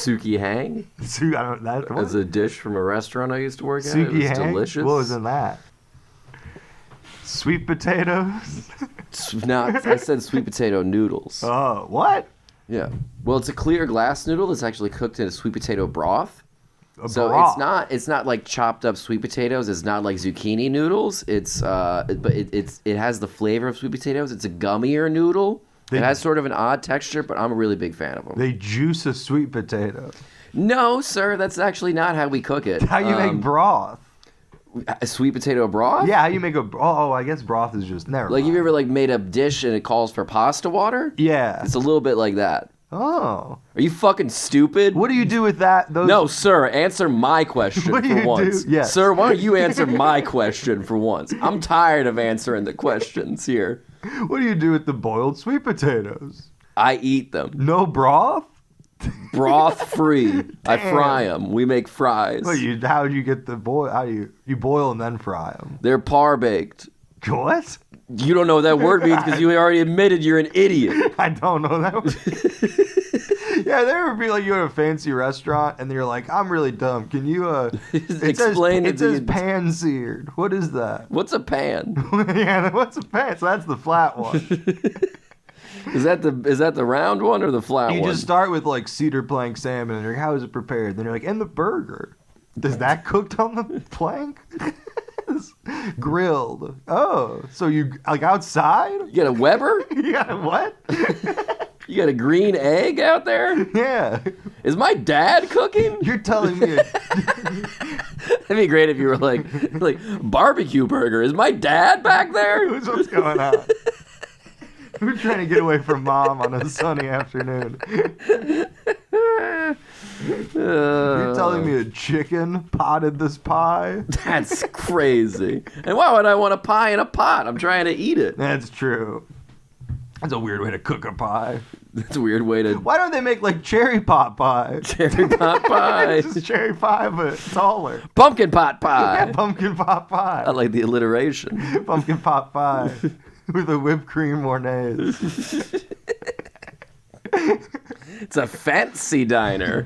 Suki Hang. As a dish from a restaurant I used to work at. It was delicious. What was in that? Sweet potatoes? No, I said sweet potato noodles. Oh, what? Yeah. Well, it's a clear glass noodle that's actually cooked in a sweet potato broth. Broth. It's not like chopped up sweet potatoes. It's not like zucchini noodles. It has the flavor of sweet potatoes. It's a gummier noodle. It has sort of an odd texture, but I'm a really big fan of them. They juice a sweet potato. No, sir, that's actually not how we cook it. How you make broth? A sweet potato broth? Yeah, how you make I guess broth is just never. Like, have you ever made a dish and it calls for pasta water? Yeah. It's a little bit like that. Oh. Are you fucking stupid? What do you do with that? No, sir, answer my question what do for you once. Do? Yes. Sir, why don't you answer my question for once? I'm tired of answering the questions here. What do you do with the boiled sweet potatoes? I eat them. No broth? Broth free. I fry them. We make fries. How do you get the boil? How do you boil and then fry them? They're par baked. What? You don't know what that word means because you already admitted you're an idiot. I don't know that word. Yeah, there would be like you at a fancy restaurant and you're like, I'm really dumb. Can you explain it says pan seared. What is that? What's a pan? Yeah, what's a pan? So that's the flat one. Is that the round one or the flat one? You just start with like cedar plank salmon and you're like, how is it prepared? Then you're like, and the burger. Is that cooked on the plank? Grilled. Oh, so you like outside? You got a Weber? You got a what? You got a green egg out there? Yeah. Is my dad cooking? You're telling me. That'd be great if you were like barbecue burger. Is my dad back there? What's going on? We're trying to get away from mom on a sunny afternoon. You're telling me a chicken potted this pie? That's crazy. And why would I want a pie in a pot? I'm trying to eat it. That's true. That's a weird way to cook a pie. That's a weird way to... Why don't they make like cherry pot pie? Cherry pot pie. It's just cherry pie, but taller. Pumpkin pot pie. Yeah, pumpkin pot pie. I like the alliteration. Pumpkin pot pie with a whipped cream mornayse. It's a fancy diner.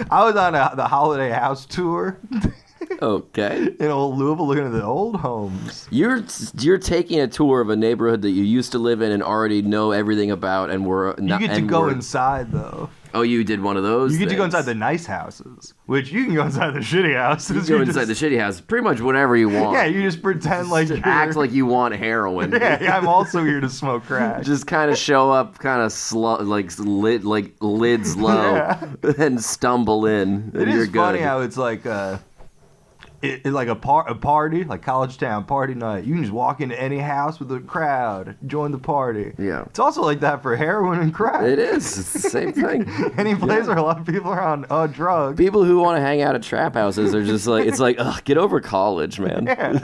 I was on the Holiday House tour. Okay. In old Louisville, looking at the old homes. You're taking a tour of a neighborhood that you used to live in and already know everything about, and you get to go inside though. Oh, you did one of those? You get to go inside the nice houses, which you can go inside the shitty houses. You can go inside the shitty house, pretty much whatever you want. Yeah, you just pretend like you act like you want heroin. Yeah, I'm also here to smoke crack. Just kind of show up, kind of lids low, and stumble in. It is funny how it's like it's like a party, like college town party night. You can just walk into any house with a crowd, join the party. Yeah. It's also like that for heroin and crack. It is. It's the same thing. Any place where a lot of people are on drugs. People who want to hang out at trap houses are just like, it's like, ugh, get over college, man. Yeah,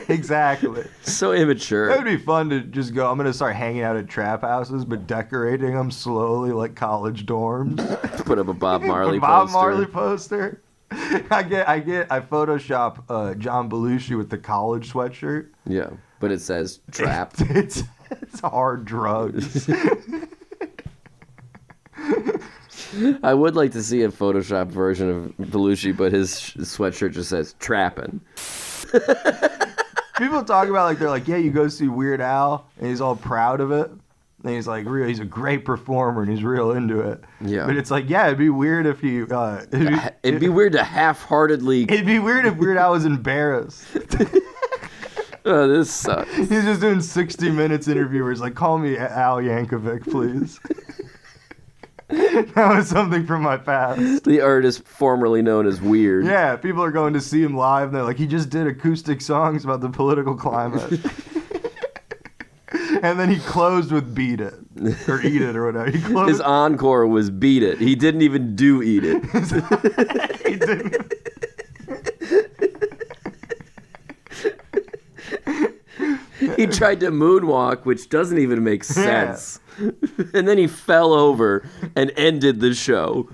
exactly. So immature. It would be fun to just go, I'm going to start hanging out at trap houses, but decorating them slowly like college dorms. Put up a Bob Marley poster. Bob Marley poster. I Photoshop John Belushi with the college sweatshirt. Yeah, but it says trap. It's hard drugs. I would like to see a Photoshop version of Belushi, but his sweatshirt just says trappin'. People talk about they're like, yeah, you go see Weird Al, and he's all proud of it. And he's like, he's a great performer, and he's real into it. Yeah. But it's like, yeah, it'd be weird if he... it'd be weird to half-heartedly... It'd be weird if Weird Al was embarrassed. Oh, this sucks. He's just doing 60 Minutes interview where he's like, call me Al Yankovic, please. That was something from my past. The artist formerly known as Weird. Yeah, people are going to see him live, and they're like, he just did acoustic songs about the political climate. And then he closed with Beat It. Or Eat It or whatever. His encore was Beat It. He didn't even do Eat It. He didn't. He tried to moonwalk, which doesn't even make sense. Yeah. And then he fell over and ended the show.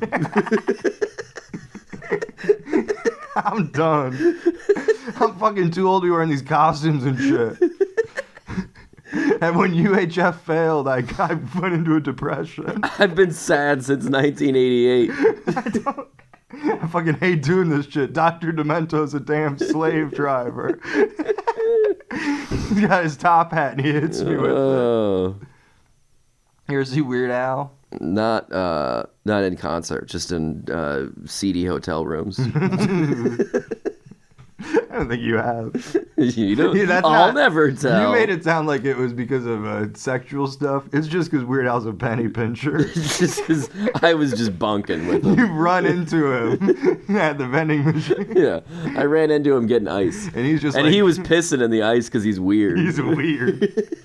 I'm done. I'm fucking too old to be wearing these costumes and shit. And when UHF failed, I went into a depression. I've been sad since 1988. I fucking hate doing this shit. Dr. Demento's a damn slave driver. He's got his top hat and he hits me with it. You ever see Weird Al? Not in concert, just in seedy hotel rooms. I don't think you have. You don't. Yeah, I'll never tell. You made it sound like it was because of sexual stuff. It's just because Weird Al's a penny pincher. Just because I was just bunking with him. You run into him at the vending machine. Yeah, I ran into him getting ice, And he's just and like, he was pissing in the ice because he's weird. he's weird.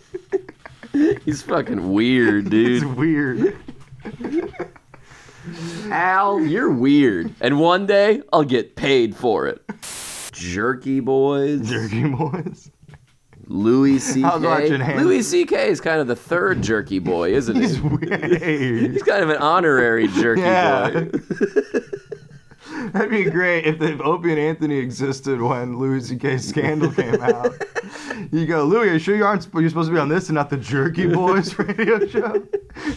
He's fucking weird, dude. He's weird. Al, you're weird, and one day I'll get paid for it. Jerky boys. Jerky boys. Louis C.K. I was watching Louis C.K. is kind of the third jerky boy, isn't he? He's weird. He's kind of an honorary jerky boy. That'd be great if Opie and Anthony existed when Louis C.K.'s Scandal came out. You go, Louis, are you sure you're supposed to be on this and not the Jerky Boys radio show? And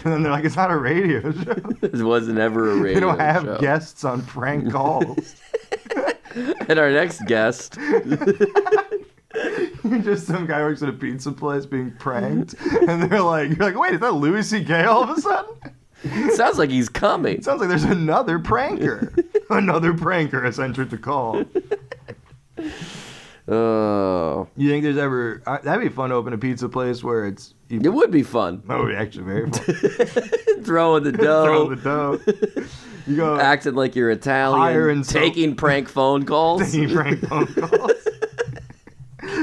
then they're like, it's not a radio show. This wasn't ever a radio show. They don't have guests on prank calls. And our next guest... Just some guy works at a pizza place being pranked. And you're like, wait, is that Louis C.K. all of a sudden? Sounds like he's coming. It sounds like there's another pranker. Another pranker has entered the call. Oh. You think there's ever... that'd be fun to open a pizza place where it's... It would be fun. That would be actually very fun. Throwing the dough. Throwing the dough. You go... Acting like you're Italian. Taking prank phone calls. Taking prank phone calls.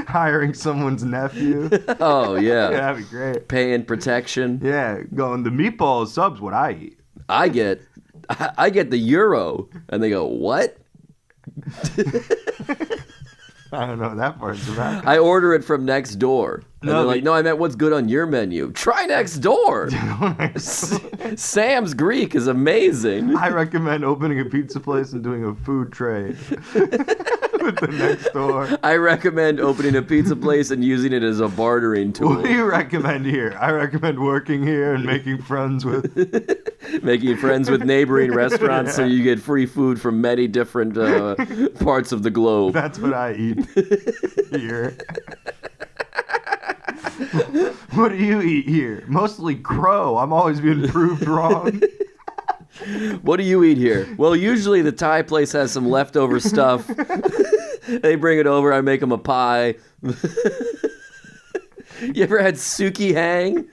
Hiring someone's nephew. Oh, yeah. Yeah, that'd be great. Paying protection. Yeah, going, the meatball sub's what I eat. I get the euro. And they go, what? I don't know what that part's about. I order it from next door. And No, they're like, no, I meant what's good on your menu. Try next door. Sam's Greek is amazing. I recommend opening a pizza place and doing a food trade with the next door. I recommend opening a pizza place and using it as a bartering tool. What do you recommend here? I recommend working here and making friends with neighboring restaurants so you get free food from many different parts of the globe. That's what I eat here. What do you eat here? Mostly crow. I'm always being proved wrong. What do you eat here? Well, usually the Thai place has some leftover stuff. They bring it over. I make them a pie. You ever had suki hang?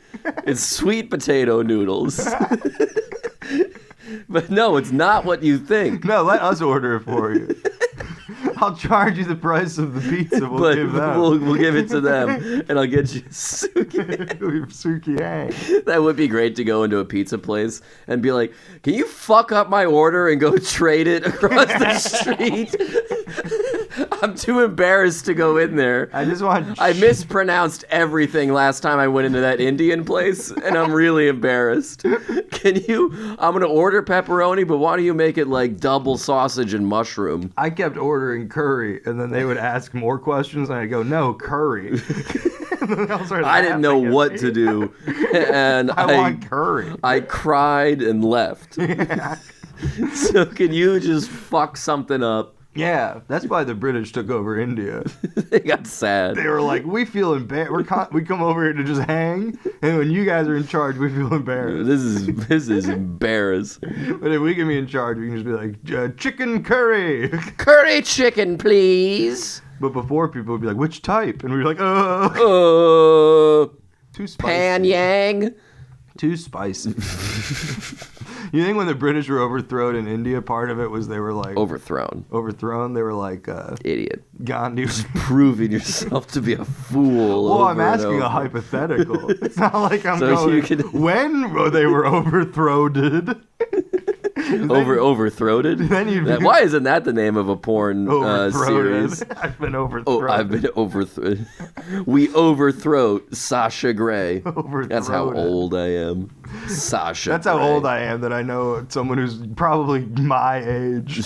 It's sweet potato noodles. But no, it's not what you think. No, let us order it for you. I'll charge you the price of the pizza. We'll give it to them, and I'll get you suki. Suki hang. That would be great to go into a pizza place and be like, "Can you fuck up my order and go trade it across the street?" I'm too embarrassed to go in there. I mispronounced everything last time I went into that Indian place, and I'm really embarrassed. I'm gonna order pepperoni, but why don't you make it like double sausage and mushroom? I kept ordering curry, and then they would ask more questions, and I'd go, no, curry. I didn't know what to do, and I want curry. I cried and left. Yeah. So can you just fuck something up? Yeah, that's why the British took over India. They got sad. They were like, we feel embarrassed. We come over here to just hang, and when you guys are in charge, we feel embarrassed. This is embarrassed. But if we can be in charge, we can just be like, chicken curry. Curry chicken, please. But before, people would be like, which type? And we'd be like, too spicy. Pan yang. Too spicy. You think when the British were overthrown in India, part of it was they were like... Overthrown. They were like... Idiot. Gandhi was... Proving yourself to be a fool. Well, I'm asking a hypothetical. It's not like I'm so going... When they were overthrown, Overthroated? Why isn't that the name of a porn series? I've been overthrown. Oh, I've been overthrown. We overthrow Sasha Grey. That's how old I am. Sasha That's Grey. how old I am that I know someone who's probably my age.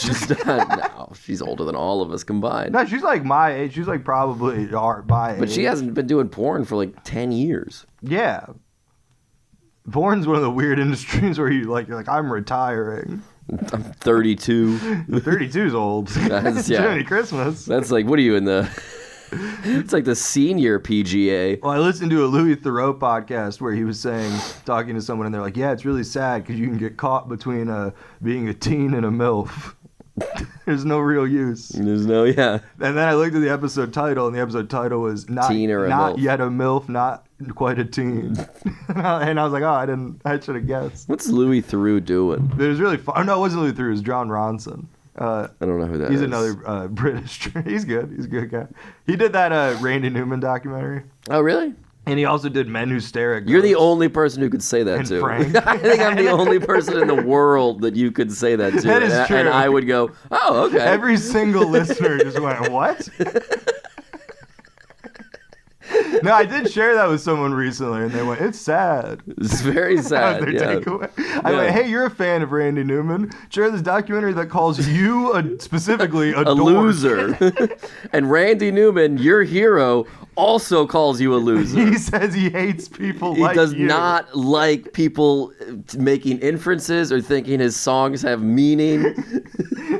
She's older than all of us combined. No, she's like my age. She's like probably my age. But she hasn't been doing porn for like 10 years. Yeah. Porn's one of the weird industries where you're like, I'm retiring. I'm 32. 32's old. That's, yeah. Johnny Christmas. That's like, what are you in the... It's like the senior PGA. Well, I listened to a Louis Theroux podcast where he was talking to someone, and they're like, yeah, it's really sad because you can get caught between being a teen and a MILF. There's no real use. There's no, yeah. And then I looked at the episode title, and the episode title was not MILF. Yet a MILF, not quite a teen. And I was like, I should have guessed. What's Louis Theroux doing? It was really fun. Oh, no, it wasn't Louis Theroux. It was John Ronson. I don't know who that is. He's another British. He's good. He's a good guy. He did that Randy Newman documentary. Oh, really? And he also did Men Who Stare at Ghosts. You're the only person who could say that to. Frank. I think I'm the only person in the world that you could say that to. That is true. And I would go, oh, okay. Every single listener just went, what? No, I did share that with someone recently, and they went, it's sad. It's very sad. That was their takeaway. I went, hey, you're a fan of Randy Newman. Share this documentary that calls you specifically a loser. And Randy Newman, your hero, also calls you a loser. He says he hates people like you. He does not like people making inferences or thinking his songs have meaning.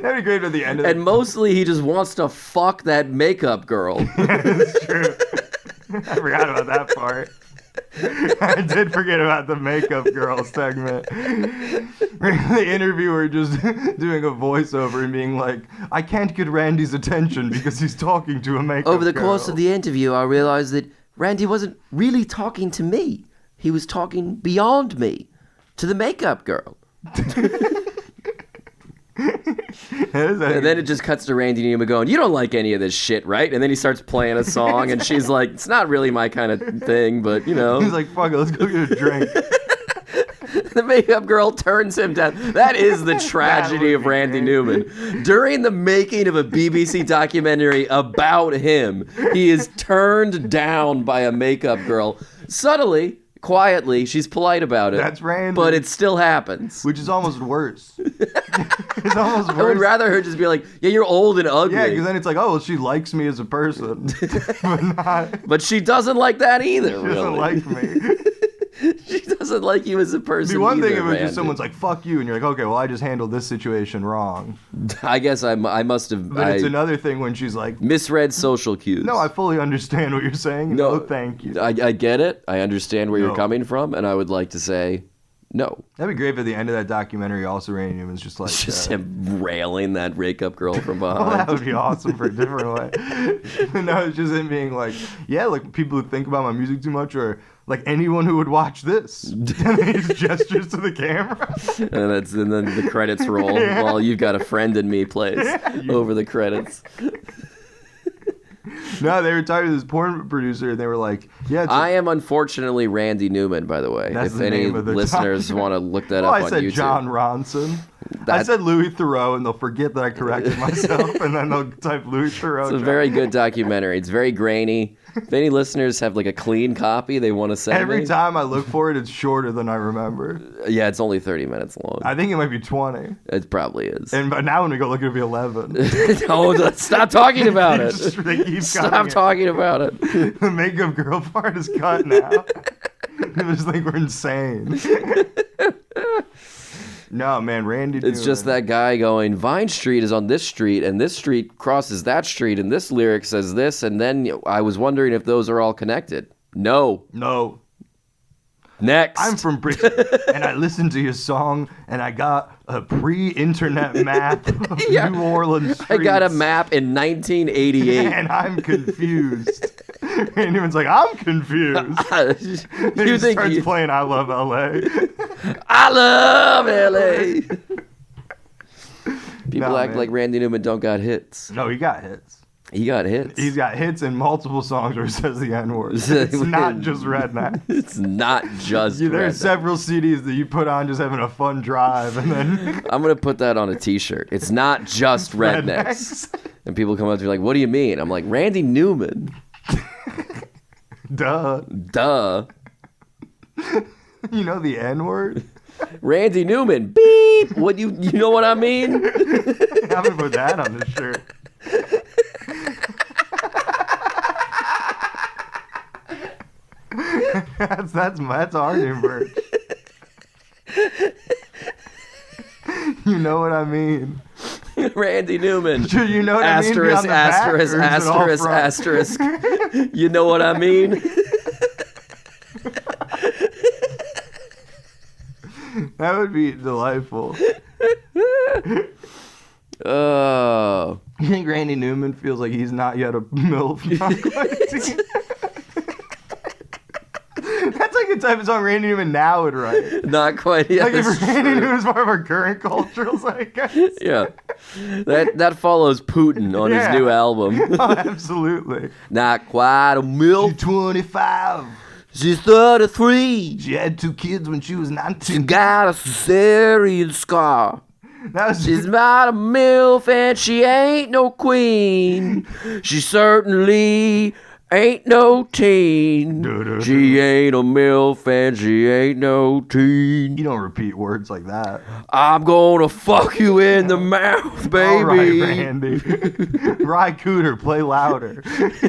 That'd be great at the end of it. And mostly he just wants to fuck that makeup girl. That's true. I forgot about that part. I did forget about the makeup girl segment. The interviewer just doing a voiceover and being like, I can't get Randy's attention because he's talking to a makeup girl. Over the course of the interview, I realized that Randy wasn't really talking to me. He was talking beyond me, to the makeup girl. And then it just cuts to Randy Newman going, you don't like any of this shit, right? And then he starts playing a song, and she's like, it's not really my kind of thing, but, you know. He's like, fuck it, let's go get a drink. The makeup girl turns him down. That is the tragedy of Randy Newman. During the making of a BBC documentary about him, he is turned down by a makeup girl. Subtly, quietly, she's polite about it. That's Randy. But it still happens. Which is almost worse. It's almost worse. I would rather her just be like, yeah, you're old and ugly. Yeah, because then it's like, oh, well, she likes me as a person. But she doesn't like that either, She doesn't like me. She doesn't like you as a person. It'd be one either, thing if it was Randy. just someone's like, fuck you, and you're like, okay, well, I just handled this situation wrong. I guess I must have. But it's another thing when she's like, misread social cues. No, I fully understand what you're saying. No, thank you. I get it. I understand where you're coming from, and I would like to say no. That'd be great if at the end of that documentary, also Randy Newman's just like... It's just him railing that makeup girl from behind. Well, that would be awesome for a different way. No, it's just him being like, yeah, like people who think about my music too much, or like anyone who would watch this. And he just gestures to the camera. And then the credits roll while You've Got a Friend in Me plays over the credits. No, they were talking to this porn producer, and they were like, "Yeah." I am unfortunately Randy Newman, by the way. That's if the any name of the listeners want to look that up on YouTube. I said John Ronson. I said Louis Theroux, and they'll forget that I corrected myself, and then they'll type Louis Theroux. It's a very good documentary. It's very grainy. If any listeners have like a clean copy they want to send me. Every time I look for it, it's shorter than I remember. Yeah, it's only 30 minutes long. I think it might be 20. It probably is. But now when we go look, it'll be 11. No, stop talking about it. They keep Stop talking about it. The makeup girl part is cut now. I just think we're insane. No, man, Randy Newman. It's just that guy going, Vine Street is on this street, and this street crosses that street, and this lyric says this, and then I was wondering if those are all connected. No. Next. I'm from Britain, and I listened to your song, and I got a pre-internet map of New Orleans streets. I got a map in 1988. And I'm confused. And Newman's like, I'm confused. Then he starts playing I Love L.A. I love L.A. People act like Randy Newman don't got hits. No, he got hits. He got hits. He's got hits in multiple songs where he says the N-word. It's not just redneck. It's not just There are redneck. several CDs that you put on just having a fun drive, and then I'm going to put that on a t-shirt. It's not just rednecks. And people come up to me like, what do you mean? I'm like, Randy Newman. Duh. You know the N-word? Randy Newman. Beep. What you know what I mean? I'm gonna put that on the shirt. that's our new merch. You know what I mean? Randy Newman. You know what I mean? Asterisk, asterisk, asterisk, asterisk. You know what I mean? That would be delightful. Oh. You think Randy Newman feels like he's not yet a MILF? That's like the type of song Randy Newman now would write. Not quite yet. Like if Randy Newman's part of our current cultural zeitgeist. Yeah. That follows Putin on his new album. Oh, absolutely. Not quite a milk. She's 25. She's 33. She had 2 kids when she was She 19. got a cesarean scar. That was She's not a MILF and she ain't no queen. She certainly ain't no teen. She ain't a MILF and she ain't no teen. You don't repeat words like that. I'm gonna fuck you in the mouth, baby. All right, Randy. Rye Cooter, play louder.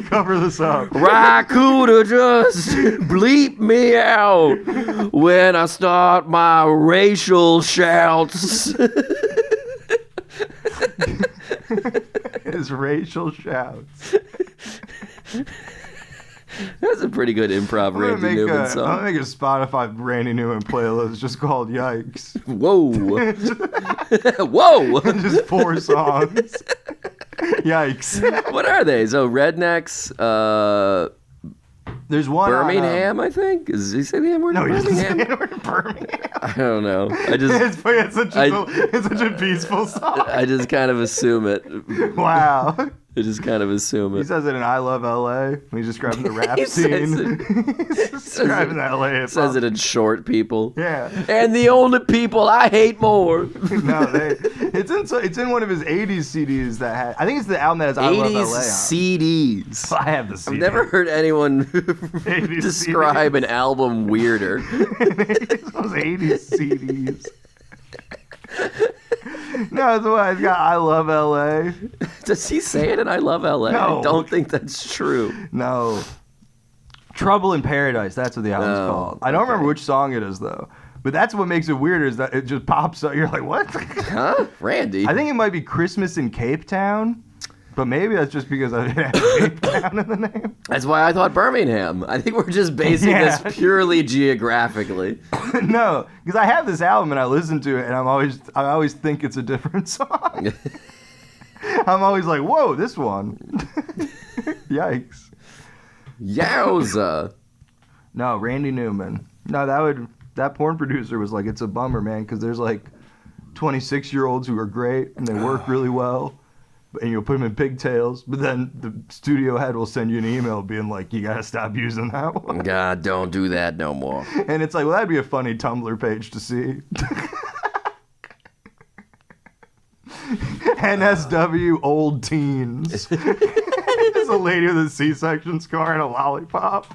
Cover this up. Rakuda just bleep me out when I start my racial shouts. His racial shouts. That's a pretty good improv Randy Newman I'm song. gonna make a Spotify Randy Newman playlist just called Yikes. Whoa. Whoa. Just 4 songs. Yikes. What are they? So Rednecks, There's one Birmingham, I think? Does he say the N word? No, he doesn't say Birmingham? the word Birmingham. I don't know. It's such a peaceful song. I just kind of assume it. Wow. I just kind of assume He it. says it in I Love LA when he's describing the rap He scene. says He's describing the LA hip-hop. Says it in short people. Yeah. And the only people I hate more. No, it's in one of his 80s CDs that had, I think it's the album that has I Love 80s LA on. CDs. I have the CD. I've never heard anyone 80s describe an album weirder. Those 80s CDs. No, it's why it's got I Love LA. Does he say it in I Love LA? No. I don't think that's true. No. Trouble in Paradise, that's what the album's Oh, called. I don't remember which song it is though. But that's what makes it weird is that it just pops up. You're like, what? Huh? Randy? I think it might be Christmas in Cape Town. But maybe that's just because I didn't have Cape Town in the name. That's why I thought Birmingham. I think we're just basing Yeah. this purely geographically. No, because I have this album and I listen to it and I always think it's a different song. I'm always like, whoa, this one. Yikes. Yowza. No, Randy Newman. No, that porn producer was like, it's a bummer, man, because there's like 26-year-olds who are great and they work really well. And you'll put them in pigtails, but then the studio head will send you an email being like, you gotta stop using that one. God, don't do that no more. And it's like, well, that'd be a funny Tumblr page to see. NSW old teens. There's a lady with a C-section scar and a lollipop.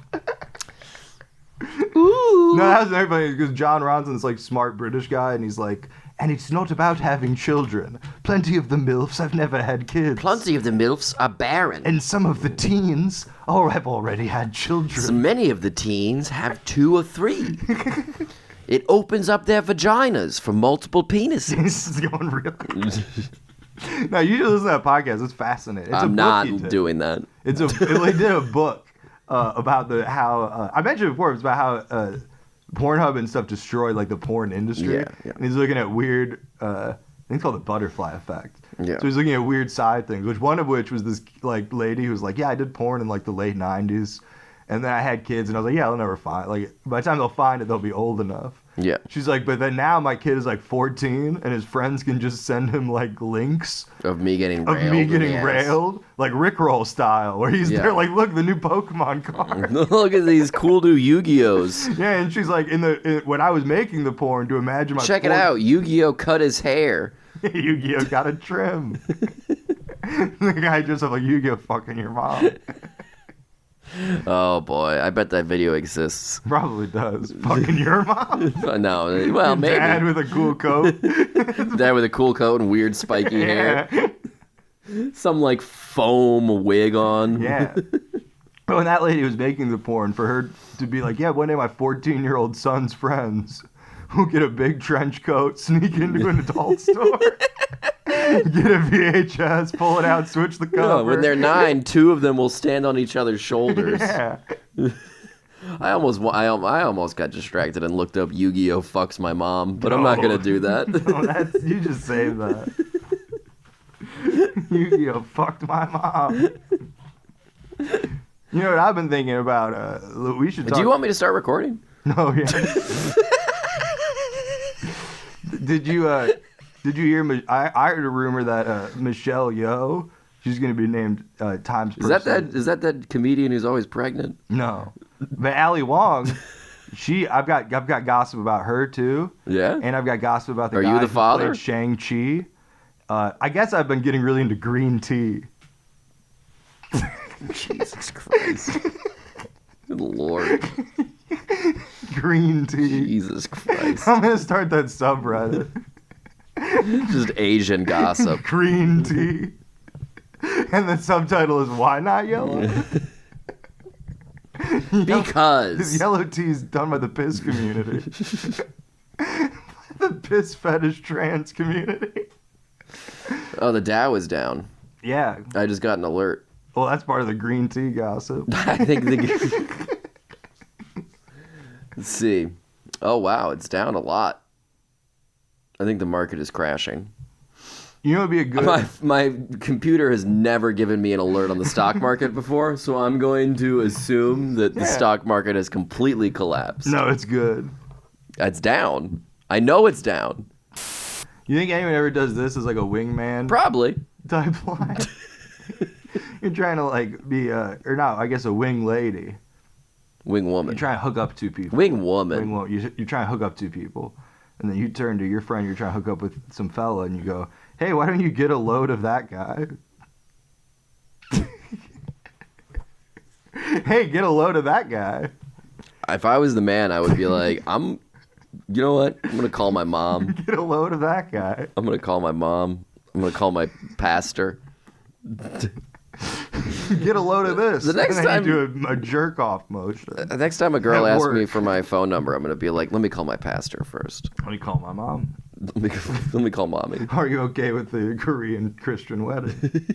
Ooh. No, that was everybody because John Ronson's like smart British guy, and he's like, and it's not about having children. Plenty of the MILFs have never had kids. Plenty of the MILFs are barren. And some of the teens have already had children. So many of the teens have 2 or 3. It opens up their vaginas for multiple penises. This is going really. No, you should listen to that podcast. It's fascinating. It's I'm a book not he did. doing that. They did a book about how I mentioned before. It was about how Pornhub and stuff destroyed like the porn industry. Yeah. And he's looking at weird. I think it's called the butterfly effect. Yeah. So he's looking at weird side things. Which one of which was this like lady who was like, yeah, I did porn in like the late '90s, and then I had kids, and I was like, yeah, they'll never find. Like by the time they'll find it, they'll be old enough. Yeah. She's like, but then now my kid is like 14 and his friends can just send him like links Of me getting of railed. me getting railed, like Rickroll style, where he's there like, look, the new Pokemon card. Look at these cool new Yu-Gi-Ohs. Yeah, and she's like, when I was making the porn, to imagine my Check it out. Yu-Gi-Oh cut his hair. Yu-Gi-Oh got a trim. The guy just like Yu-Gi-Oh fucking your mom. Oh boy, I bet that video exists. Probably does. Fucking your mom? No, well, maybe. Dad with a cool coat. Dad with a cool coat and weird spiky hair. Some like foam wig on. Yeah. But when that lady was making the porn, for her to be like, yeah, one day my 14-year-old son's friends will get a big trench coat, sneak into an adult store, get a VHS, pull it out, switch the cover. Yeah, when they're 9, 2 of them will stand on each other's shoulders. Yeah. I almost got distracted and looked up Yu-Gi-Oh fucks my mom, but I'm not gonna do that. No, you just saved that. Yu-Gi-Oh fucked my mom. You know what I've been thinking about? We should talk. Do you want me to start recording? No, yeah. Did you hear? I heard a rumor that Michelle Yeoh, she's gonna be named Times Person. Is that that comedian who's always pregnant? No, but Ali Wong, I've got gossip about her too. Yeah. And I've got gossip about the Are guy you the who father? played Shang-Chi. I guess I've been getting really into green tea. Jesus Christ. Good Lord. Green tea. Jesus Christ. I'm gonna start that subreddit. Just Asian gossip. Green tea. And the subtitle is "Why Not Yellow?" Because Yellow tea is done by the piss community. The piss fetish trans community. Oh, the Dow is down. Yeah. I just got an alert. Well, that's part of the green tea gossip. I think Let's see. Oh wow, it's down a lot. I think the market is crashing. You know, it'd be a good. My computer has never given me an alert on the stock market before, so I'm going to assume that the stock market has completely collapsed. No, it's good. It's down. I know it's down. You think anyone ever does this as like a wingman Probably. type line? You're trying to like be or no, I guess a wing lady. Wing woman. You're trying to hook up two people. Wing woman. You're trying to hook up two people, and then you turn to your friend you're trying to hook up with some fella, and you go, "Hey, why don't you get a load of that guy?" Hey, get a load of that guy. If I was the man, I would be like, you know what? I'm going to call my mom. Get a load of that guy. I'm going to call my mom. I'm going to call my pastor. Get a load of this. The next and then time you do a jerk off motion. The next time a girl At asks work. me for my phone number, I'm going to be like, let me call my pastor first. Let me call my mom. Let me call mommy. Are you okay with the Korean Christian wedding?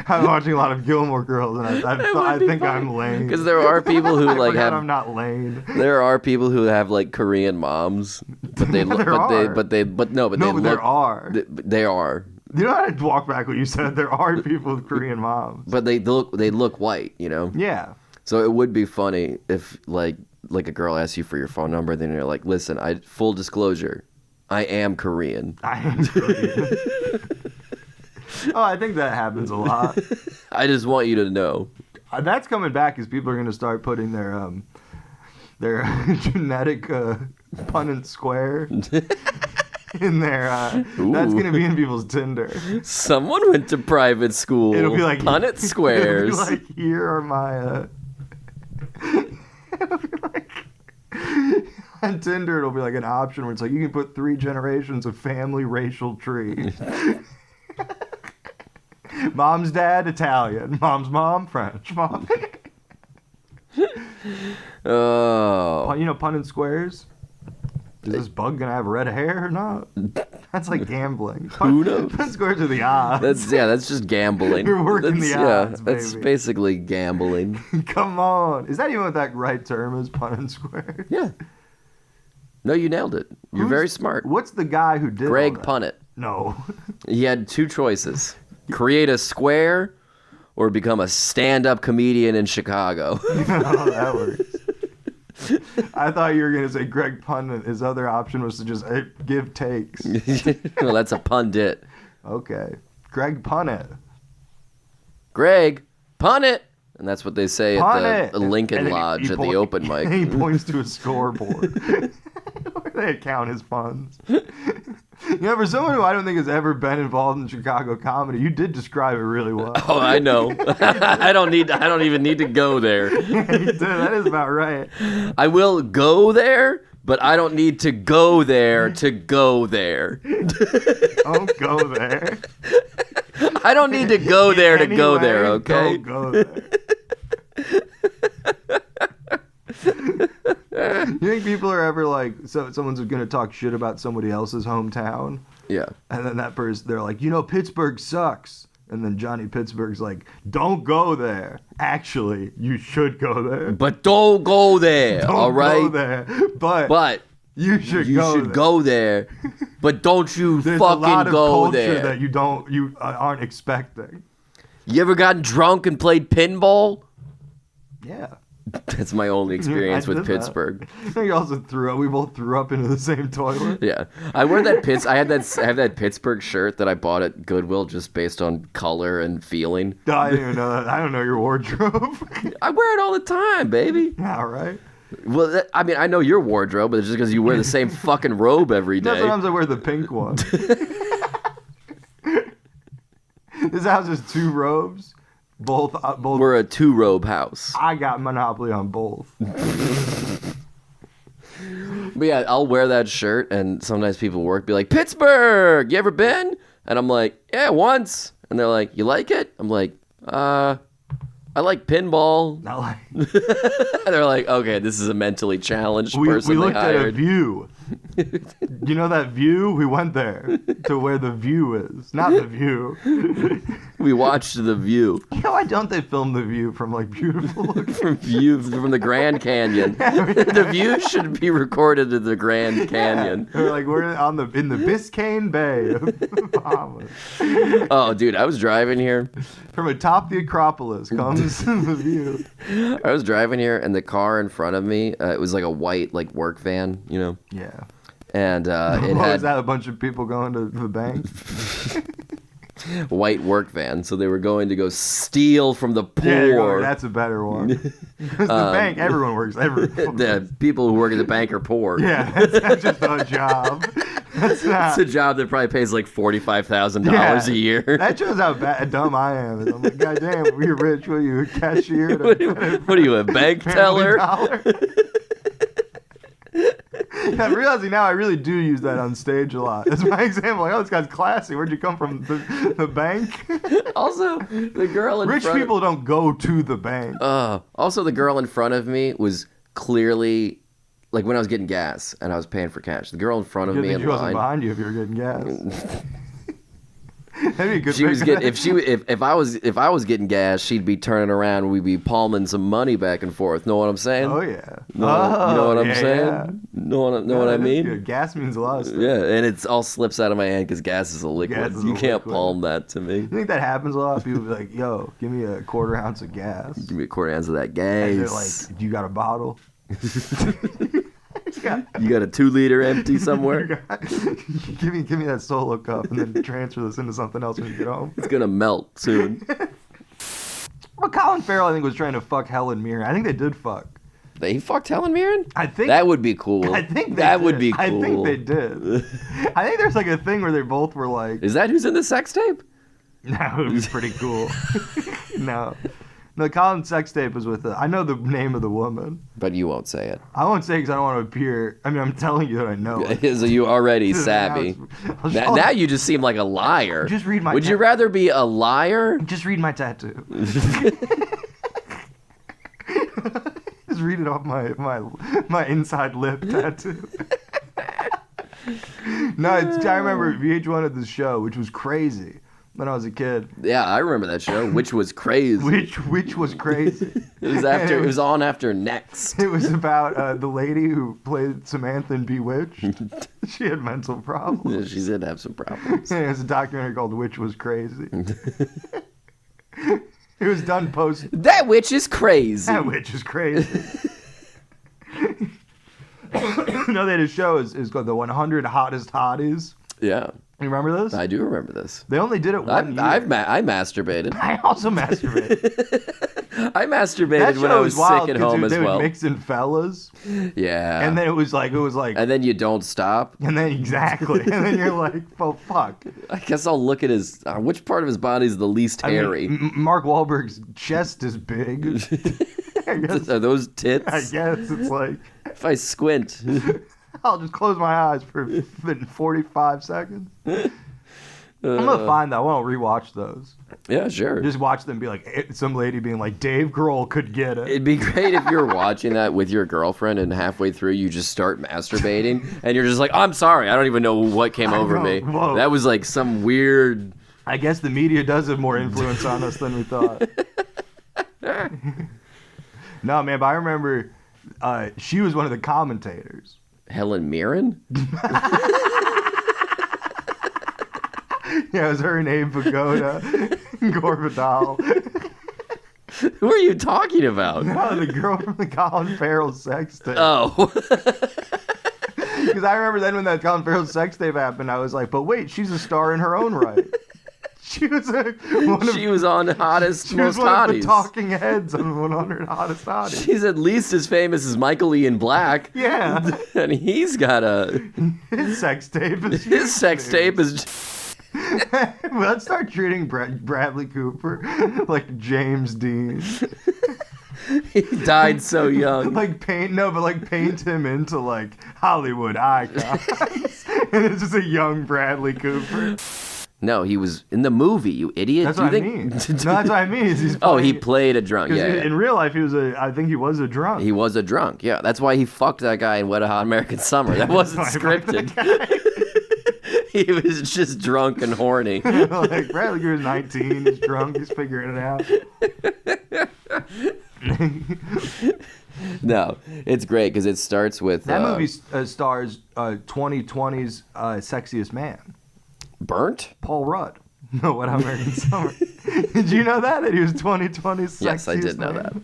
I'm watching a lot of Gilmore Girls, and I think I'm lame. Because there are people who like have. I'm not lame. There are people who have like Korean moms, but they look. There are. There are. They are. You know, I had to walk back what you said. There are people with Korean moms. But they look white, you know. Yeah. So it would be funny if like a girl asks you for your phone number, then you're like, listen, full disclosure, I am Korean. I am Korean. Oh, I think that happens a lot. I just want you to know. That's coming back as people are going to start putting their genetic Punnett square in their. That's going to be in people's Tinder. Someone went to private school. It'll be like Punnett squares. It'll be like, here are my. It'll be like. On Tinder, it'll be like an option where it's like you can put 3 generations of family racial tree. Mom's dad, Italian. Mom's mom, French. Mom. Oh. You know Punnett squares? Is this bug gonna have red hair or not? That's like gambling. Who knows? Punnett squares are the odds. That's just gambling. You're working the odds, That's baby. basically gambling. Come on. Is that even what that right term is? Punnett squares? Yeah. No, you nailed it. You're very smart. What's the guy who did Greg all that? Punnett. No. He had 2 choices. Create a square or become a stand-up comedian in Chicago. Oh, that works. I thought you were going to say Greg Pundit. His other option was to just give takes. Well, that's a pundit. Okay. Greg Pundit. Greg, pun it. And that's what they say Pun at the it. Lincoln Lodge at the open mic. And he points to a scoreboard where they account his funds. For someone who I don't think has ever been involved in Chicago comedy, you did describe it really well. Oh, I know. I don't even need to go there. Yeah, you did. That is about right. I will go there, but I don't need to go there to go there. Don't go there. I don't need to go there to go there, okay? Don't go there. You think people are ever like, so someone's gonna talk shit about somebody else's hometown? Yeah. And then that person, they're like, Pittsburgh sucks. And then Johnny Pittsburgh's like, don't go there. Actually, you should go there. But don't go there, Don't all right? go there. But you should go there. But don't you There's fucking a lot of go culture there. that you aren't expecting. You ever gotten drunk and played pinball? Yeah. That's my only experience with Pittsburgh. We also we both threw up into the same toilet. Yeah, I wear that I have that Pittsburgh shirt that I bought at Goodwill just based on color and feeling. I didn't even know that. I don't know your wardrobe. I wear it all the time, baby. Yeah, right. Well, I know your wardrobe, but it's just because you wear the same fucking robe every day. Sometimes I wear the pink one. This house has 2 robes. Both. We're a 2-robe house. I got monopoly on both. But yeah, I'll wear that shirt, and sometimes people at work be like, Pittsburgh, you ever been? And I'm like, yeah, once. And they're like, you like it? I'm like, I like pinball. Not like They're like, okay, this is a mentally challenged person we looked they hired. at a view. You know that view? We went there to where the view is, not the view. We watched The View. Why don't they film the view from like beautiful locations? from the Grand Canyon. The View should be recorded at the Grand Canyon. Yeah. We're in the Biscayne Bay of the Bahamas. Oh, dude, I was driving here. From atop the Acropolis comes the view. I was driving here, and the car in front of me, it was like a white work van, you know? Yeah. And it was that a bunch of people going to the bank? White work van, so they were going to go steal from the poor. Yeah, that's a better one. Because the bank, everyone works. The people who work at the bank are poor. Yeah, that's just a job. That's not. It's a job that probably pays like $45,000 a year. That shows how dumb I am. I'm like, God damn, you're rich. What are you, a cashier? What are you, a bank teller? I'm realizing now I really do use that on stage a lot. That's my example. Like, oh, this guy's classy. Where'd you come from? The bank? Also, the girl in Rich front people don't go to the bank. Also, the girl in front of me was clearly, like when I was getting gas and I was paying for cash. The girl in front of me in she wasn't line. behind you if you were getting gas. That'd be a good She was getting, if I was getting gas, she'd be turning around and we'd be palming some money back and forth. Know what I'm saying? Oh yeah. You know what I'm saying? Yeah. Know what I mean? Good. Gas means a lot of stuff. Yeah, and it all slips out of my hand because gas is a liquid. You can't palm that to me. You think that happens a lot? People be like, "Yo, give me a quarter ounce of gas." Give me a quarter ounce of that gas. And they're like, "Do you got a bottle?" You got a 2-liter empty somewhere? give me that Solo cup and then transfer this into something else when you get home. It's gonna melt soon. Well, Colin Farrell, I think, was trying to fuck Helen Mirren. I think they did fuck. They fucked Helen Mirren? I think that would be cool. I think that would be cool. I think they did. I think there's like a thing where they both were like. Is that who's in the sex tape? That would be pretty cool. No, Colin's sex tape was with. I know the name of the woman, but you won't say it. I won't say because I don't want to appear. I mean, I'm telling you that I know it. So you already savvy. Now you just seem like a liar. Just read my. Would you rather be a liar? Just read my tattoo. Just read it off my inside lip tattoo. No, I remember VH1 had this show, which was crazy when I was a kid. Yeah, I remember that show, which was crazy. Which was crazy. It was on after Next. It was about the lady who played Samantha in Bewitched. She had mental problems. Yeah, she did have some problems. And it was a documentary called Witch Was Crazy. It was done post. That witch is crazy. That witch is crazy. know they had a show is called the 100 Hottest Hotties. Yeah. You remember this? I do remember this. They only did it one year. I masturbated. I also masturbated. I masturbated when I was sick at home as well. They would mix in fellas. Yeah. And then it was like. And then you don't stop. And then exactly. And then you're like, well, fuck. I guess I'll look at his. Which part of his body is the least hairy? Mark Wahlberg's chest is big. Are those tits? I guess it's like. If I squint. I'll just close my eyes for 45 seconds. I'm gonna find that. I want to rewatch those. Yeah, sure. Just watch them be like some lady being like, Dave Grohl could get it. It'd be great if you're watching that with your girlfriend and halfway through you just start masturbating and you're just like, I'm sorry, I don't even know what came over me. Whoa. That was like some weird. I guess the media does have more influence on us than we thought. No, man, but I remember she was one of the commentators. Helen Mirren? Yeah, it was her and Abe Vigoda, Gore Vidal. Who are you talking about? No, the girl from the Colin Farrell sex tape. Oh. Because I remember then when that Colin Farrell sex tape happened, I was like, but wait, she's a star in her own right. She was on Hottest she Most was one Hotties. of the talking heads on 100 Hottest Hotties. She's at least as famous as Michael Ian Black. Yeah. And he's got his sex tape is his sex tape is. Let's start treating Bradley Cooper like James Dean. He died so young. paint him into like Hollywood icons. And it's just a young Bradley Cooper. No, he was in the movie, you idiot. That's what I mean. No, that's what I mean. He played a drunk. Yeah, in real life, I think he was a drunk. He was a drunk, yeah. That's why he fucked that guy in Wet Hot American Summer. That wasn't scripted. He was just drunk and horny. Like, Bradley Cooper's 19, he's drunk, he's figuring it out. No, it's great because it starts with... That movie stars 2020's sexiest man. Burnt? Paul Rudd. No, What American Summer. Did you know that he was 2020's sexiest Yes, I did know man? that.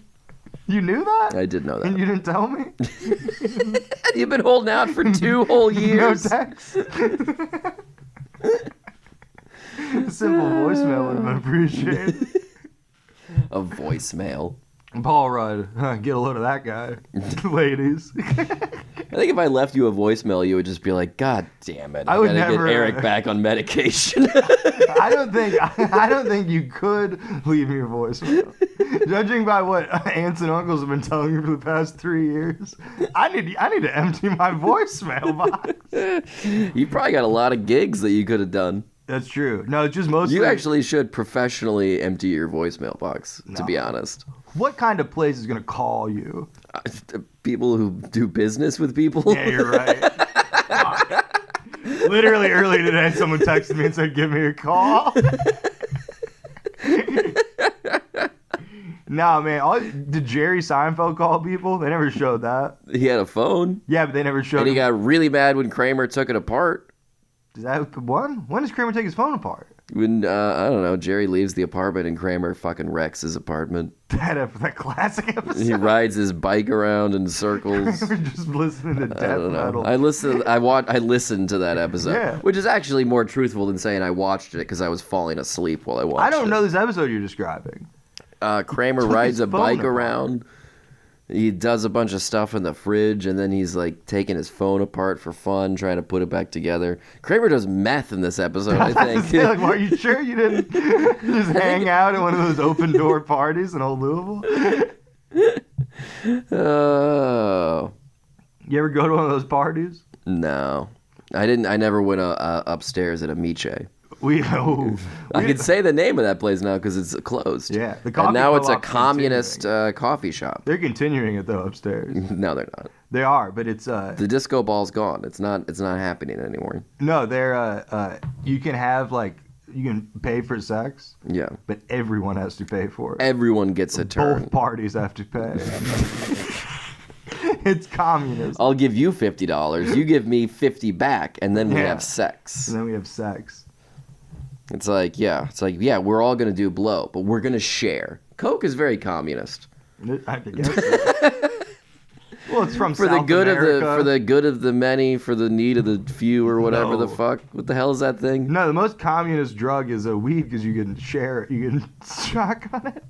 You knew that? I did know that. And you didn't tell me? You've been holding out for 2 whole years. No text. A simple voicemail would have been appreciated. A voicemail. Paul Rudd, get a load of that guy, ladies. I think if I left you a voicemail, you would just be like, "God damn it! I would gotta never get Eric back on medication." I don't think you could leave me a voicemail. Judging by what aunts and uncles have been telling me for the past 3 years, I need to empty my voicemail box. You probably got a lot of gigs that you could have done. That's true. No, it's just mostly... You actually should professionally empty your voicemail box, to be honest. What kind of place is going to call you? People who do business with people? Yeah, you're right. Literally early today, someone texted me and said, give me a call. Nah, man. Did Jerry Seinfeld call people? They never showed that. He had a phone. Yeah, but they never showed And he got really mad when Kramer took it apart. Is that one? When does Kramer take his phone apart? When, I don't know, Jerry leaves the apartment and Kramer fucking wrecks his apartment. That classic episode. He rides his bike around in circles. Kramer just listening to death metal. I listened to that episode, Yeah. which is actually more truthful than saying I watched it because I was falling asleep while I watched it. I don't know this episode you're describing. Kramer rides a bike around. He does a bunch of stuff in the fridge, and then he's like taking his phone apart for fun, trying to put it back together. Kramer does meth in this episode, I think. Like, are you sure you didn't just hang out at one of those open door parties in Old Louisville? Oh. You ever go to one of those parties? No. I didn't. I never went upstairs at a Miche. I can say the name of that place now because it's closed. Yeah, and now it's a communist coffee shop. They're continuing it though upstairs. No, they're not. They are, but it's the disco ball's gone. It's not happening anymore. No, they're you can have you can pay for sex. Yeah, but everyone has to pay for it. Everyone gets a turn. Both parties have to pay. It's communism. I'll give you $50. You give me $50 back, and then we have sex. And then we have sex. It's like, we're all going to do blow, but we're going to share. Coke is very communist. I guess so. Well, it's from for South the good America. of the good of the many, for the need of the few, or whatever No. the fuck. What the hell is that thing? No, the most communist drug is a weed because you can share it. You can shotgun it.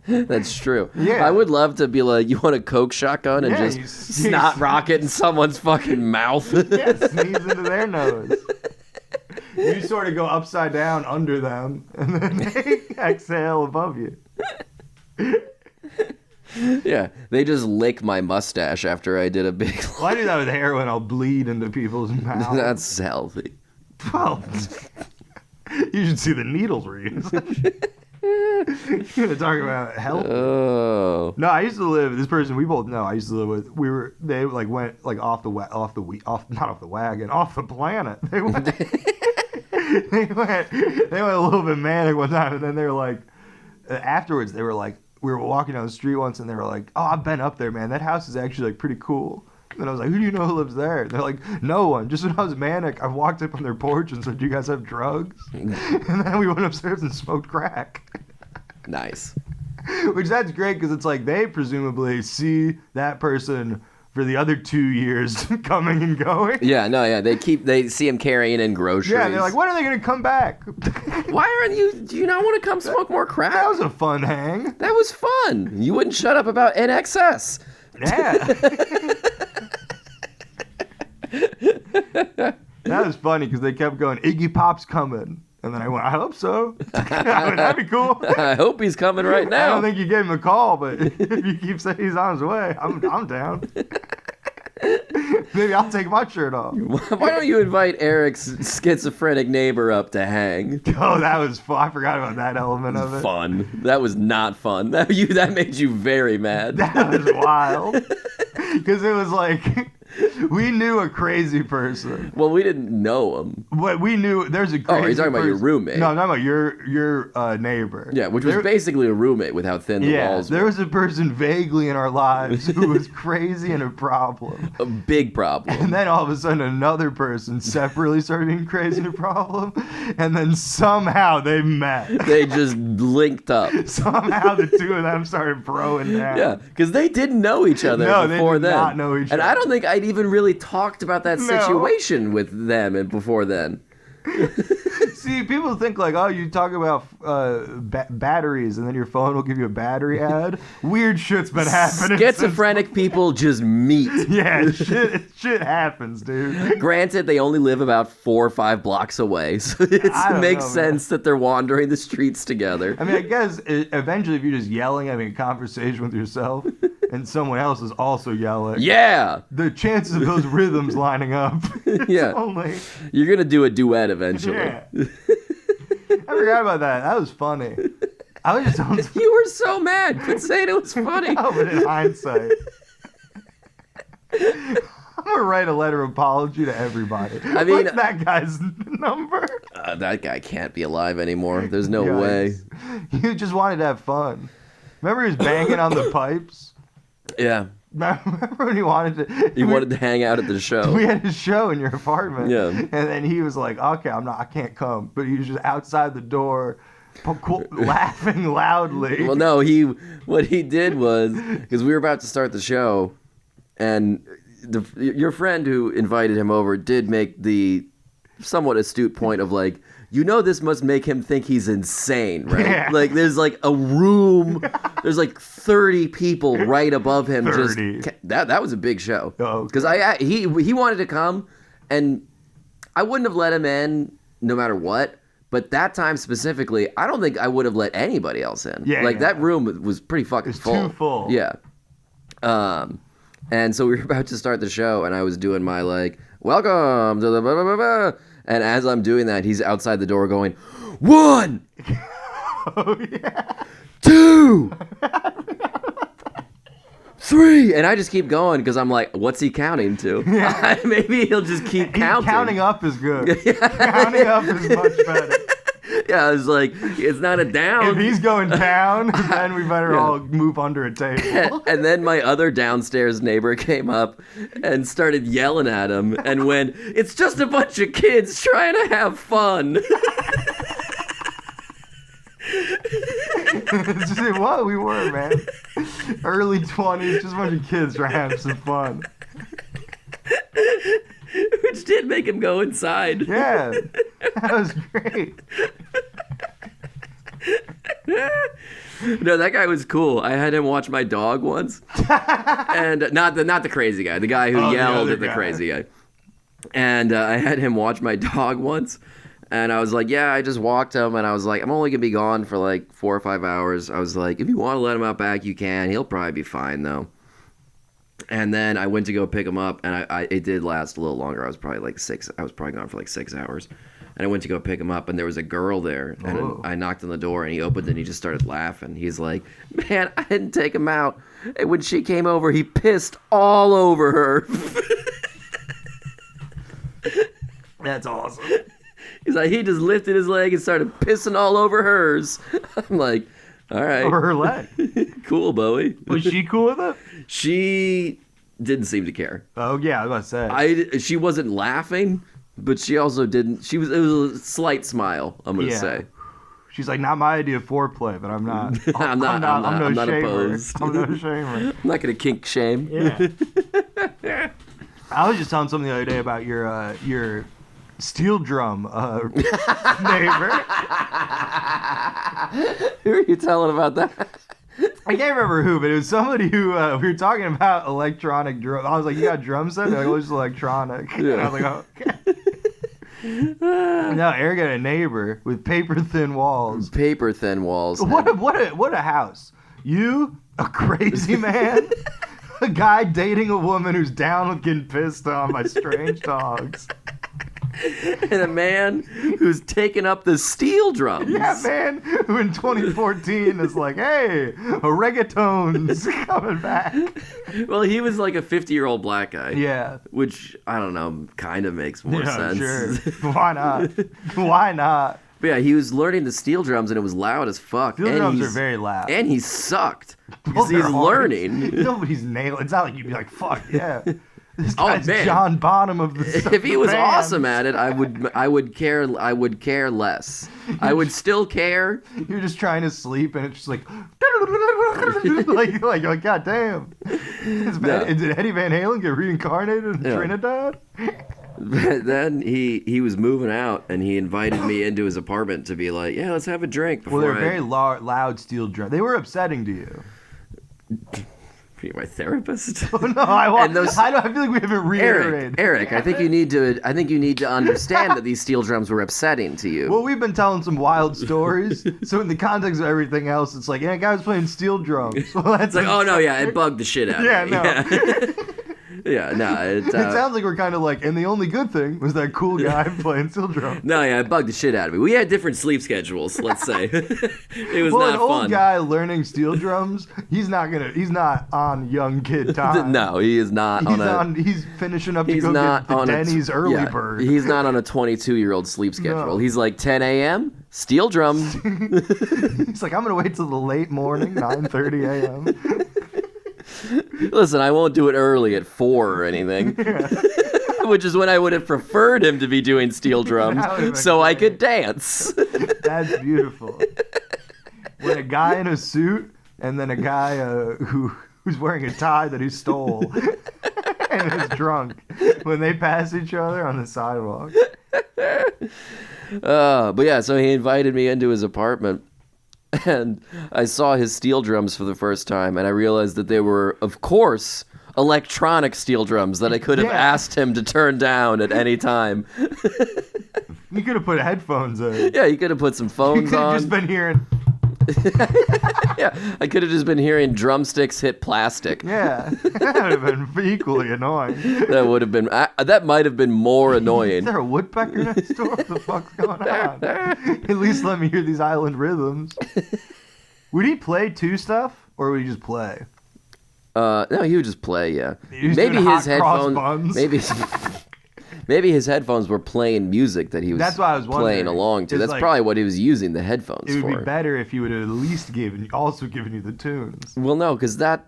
That's true. Yeah. I would love to be like, you want a Coke shotgun and Yeah, just you snot rocket in someone's fucking mouth. Yeah, sneeze into their nose. You sort of go upside down under them, and then they exhale above you. Yeah, they just lick my mustache after I did a big. Well, I do that with heroin. I'll bleed into people's mouths. That's healthy. Well, you should see the needles we're using. You're gonna talk about health. Oh. No, I used to live. This person we both know. I used to live with. They like went like off the not off the wagon, off the planet. They went. They went a little bit manic one time, and then they were like, afterwards they were like, we were walking down the street once, and they were like, oh, I've been up there, man. That house is actually like pretty cool. And I was like, who do you know who lives there? And they're like, no one. Just when I was manic, I walked up on their porch and said, do you guys have drugs? And then we went upstairs and smoked crack. Nice. Which that's great because it's like they presumably see that person for the other 2 years coming and going. Yeah, no, yeah. They see him carrying in groceries. Yeah, they're like, when are they going to come back? Why aren't you? Do you not want to come smoke more crack? That was a fun hang. That was fun. You wouldn't shut up about NXS. Yeah. That was funny because they kept going, Iggy Pop's coming. And then I went, I hope so. I mean, that'd be cool. I hope he's coming right I now. don't think you gave him a call, but if you keep saying he's on his way, I'm down. Maybe I'll take my shirt off. Why don't you invite Eric's schizophrenic neighbor up to hang? Oh, that was fun. I forgot about that element of it. Fun. That was not fun. That made you very mad. That was wild. Because it was like, we knew a crazy person. Well, we didn't know him. But we knew there's a crazy Oh, you're talking about your person. roommate. No, I'm talking about your neighbor. Yeah, which was basically a roommate with how thin the walls were. There was a person vaguely in our lives who was crazy and a problem. A big problem. And then all of a sudden another person separately started being crazy and a problem. And then somehow they met. They just linked up. Somehow the two of them started broing down. Yeah, because they didn't know each other No, before they did then. not know each And other. I don't think I'd even really talked about that No. situation with them and before then. See, people think like, oh, you talk about batteries and then your phone will give you a battery ad. Weird shit's been happening. Schizophrenic people just meet. Yeah, shit happens, dude. Granted, they only live about 4 or 5 blocks away, so it I don't makes know, sense that they're wandering the streets together. I mean, I guess eventually if you're just yelling, having a conversation with yourself, and someone else is also yelling, Yeah! the chances of those rhythms lining up, Yeah. only. You're going to do a duet eventually. Yeah. I forgot about that. That was funny. I was just You were so mad. Quit saying it was funny. No, but in hindsight. I'm going to write a letter of apology to everybody. I mean, what's that guy's number? That guy can't be alive anymore. There's no Yikes. way. You just wanted to have fun. Remember he was banging on the pipes? Yeah. Remember when he wanted to... He wanted to hang out at the show. We had a show in your apartment. Yeah. And then he was like, okay, I can't come. But he was just outside the door laughing loudly. Well, no, what he did was, because we were about to start the show, and your friend who invited him over did make the somewhat astute point of like, this must make him think he's insane, right? Yeah. Like there's like a room, there's like 30 people right above him. 30. That was a big show. Oh, because he wanted to come, and I wouldn't have let him in no matter what. But that time specifically, I don't think I would have let anybody else in. Yeah, like yeah. that room was pretty fucking full. Too full. Yeah. And so we were about to start the show, and I was doing my like, welcome to the blah, blah, blah, blah. And as I'm doing that, he's outside the door going, 1, Oh, yeah. 2, 3, and I just keep going because I'm like, what's he counting to? Yeah. Maybe he'll just keep counting. Counting up is good. Counting up is much better. Yeah, I was like, it's not a down. If he's going down, then we better Yeah. all move under a table. And then my other downstairs neighbor came up and started yelling at him and went, it's just a bunch of kids trying to have fun. It's just what we were, man. Early 20s, just a bunch of kids trying to have some fun. Which did make him go inside. Yeah, that was great. No, that guy was cool. I had him watch my dog once, and not the crazy guy, the guy who yelled at the crazy guy. And I had him watch my dog once, and I was like, yeah, I just walked him, and I was like, I'm only gonna be gone for like 4 or 5 hours. I was like, if you want to let him out back, you can. He'll probably be fine though. And then I went to go pick him up, and it did last a little longer. I was probably gone for like 6 hours. And I went to go pick him up, and there was a girl there. And I knocked on the door, and he opened, and he just started laughing. He's like, man, I didn't take him out. And when she came over, he pissed all over her. That's awesome. He's like, he just lifted his leg and started pissing all over hers. I'm like, all right. Over her leg. Cool, Bowie. Was she cool with it? She didn't seem to care. Oh, yeah, I was about to say. She wasn't laughing. But she also didn't. It was a slight smile, I'm going to say. She's like, not my idea of foreplay, but I'm not. I'm not opposed. I'm no shamer. I'm not going to kink shame. Yeah. I was just telling something the other day about your steel drum neighbor. Who are you telling about that? I can't remember who, but it was somebody who we were talking about electronic drum. I was like, you got drum set? They're like, oh, it's electronic. Yeah. And I was like, oh, okay. No, Eric got a neighbor with paper-thin walls. Paper-thin walls. What a house. You, a crazy man, a guy dating a woman who's down with getting pissed on by strange dogs. And a man who's taken up the steel drums. Yeah, man, who in 2014 is like, hey, a reggaeton's coming back. Well, he was like a 50-year-old black guy. Yeah. Which, I don't know, kind of makes more sense. Sure. Why not? Why not? But yeah, he was learning the steel drums, and it was loud as fuck. Steel drums are very loud. And he sucked. Because he's learning. Nobody's nailing. It's not like you'd be like, fuck, yeah. This guy's John Bonham of the If he was band. awesome at it, I would care less. I would still care. You're just trying to sleep, and it's just like God damn. Did Eddie Van Halen get reincarnated in Trinidad? But then he was moving out, and he invited me into his apartment to be like, yeah, let's have a drink. Well, they're very loud steel drums. They were upsetting to you. You're my therapist. Oh, no, I feel like we haven't reiterated. Eric, I think you need to understand that these steel drums were upsetting to you. Well, we've been telling some wild stories, so in the context of everything else, it's like, yeah, guy was playing steel drums. Well, that's like, oh no, yeah, it bugged the shit out of me. Yeah, no. Yeah, no. It sounds like we're kind of like, and the only good thing was that cool guy playing steel drums. No, yeah, it bugged the shit out of me. We had different sleep schedules, let's say. It was not an fun. Old guy learning steel drums, he's not on young kid time. No, he is not he's finishing up to go get the Denny's early bird. He's not on a 22-year-old sleep schedule. No. He's like 10 a.m., steel drums. He's like, I'm going to wait till the late morning, 9:30 a.m. Listen, I won't do it early at 4 or anything. Yeah. Which is when I would have preferred him to be doing steel drums so I could dance. That's beautiful. When a guy in a suit and then a guy who's wearing a tie that he stole and is drunk, when they pass each other on the sidewalk. But yeah, so he invited me into his apartment. And I saw his steel drums for the first time, and I realized that they were, of course, electronic steel drums that I could have asked him to turn down at any time. You could have put headphones in. Yeah, you could have put some phones on. You could have just been hearing... Yeah, I could have just been hearing drumsticks hit plastic. Yeah, that would have been equally annoying. That would have been. That might have been more annoying. Is there a woodpecker next door? What the fuck's going on? At least let me hear these island rhythms. Would he play two stuff, or would he just play? No, he would just play. Yeah, maybe his headphones. Maybe his headphones were playing music that he was That's what I was playing wondering. along to. It's That's like- probably what he was using the headphones It would for. be better if he would have at least also given you the tunes. Well, no, because that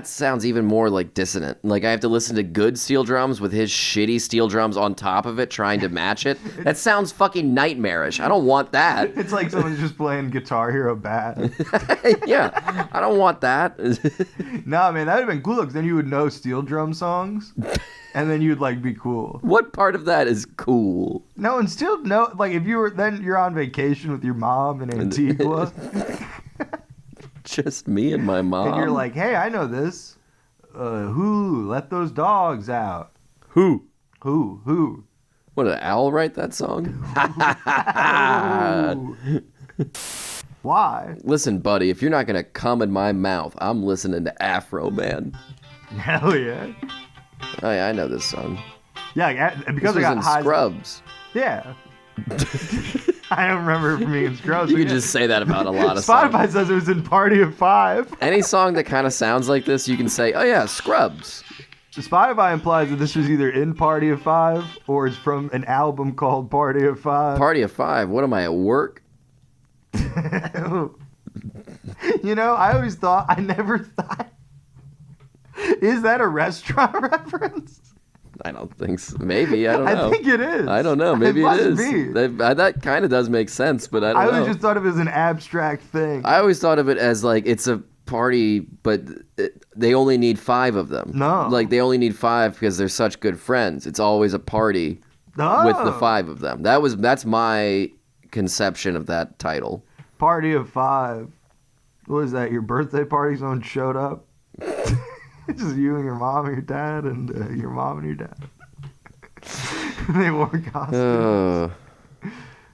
sounds even more like dissonant. Like I have to listen to good steel drums with his shitty steel drums on top of it, trying to match it. That sounds fucking nightmarish. I don't want that. It's like someone's just playing Guitar Hero bad. Yeah, I don't want that. Nah, man, that would have been cool because then you would know steel drum songs, and then you'd like be cool. What part of that is cool? No, and still no, like if you're on vacation with your mom in Antigua, Just me and my mom. and you're like, hey, I know this. Who let those dogs out? who? Who? What did Owl write that song? Ooh. Why? Listen, buddy, if you're not gonna come in my mouth, I'm listening to Afro Man. Hell yeah. Oh yeah, I know this song. Yeah, because This I was got in high. Scrubs. Yeah. I don't remember it from being in Scrubs. You but can yeah. just say that about a lot of songs. Spotify says it was in Party of Five. Any song that kind of sounds like this, you can say, oh yeah, Scrubs. Spotify implies that this was either in Party of Five or it's from an album called Party of Five. Party of Five. What am I, at work? You know, I never thought. Is that a restaurant reference? I don't think so. Maybe, I don't know. I think it is. I don't know. Maybe it must is. be. That kind of does make sense, but I don't I know. always just thought of it as an abstract thing. I always thought of it as like it's a party, but they only need 5 of them. No. Like they only need 5 because they're such good friends. It's always a party with the 5 of them. That's my conception of that title. Party of Five. What was that? Your birthday party? Someone showed up. It's just you and your mom and your dad and your mom and your dad. They wore costumes.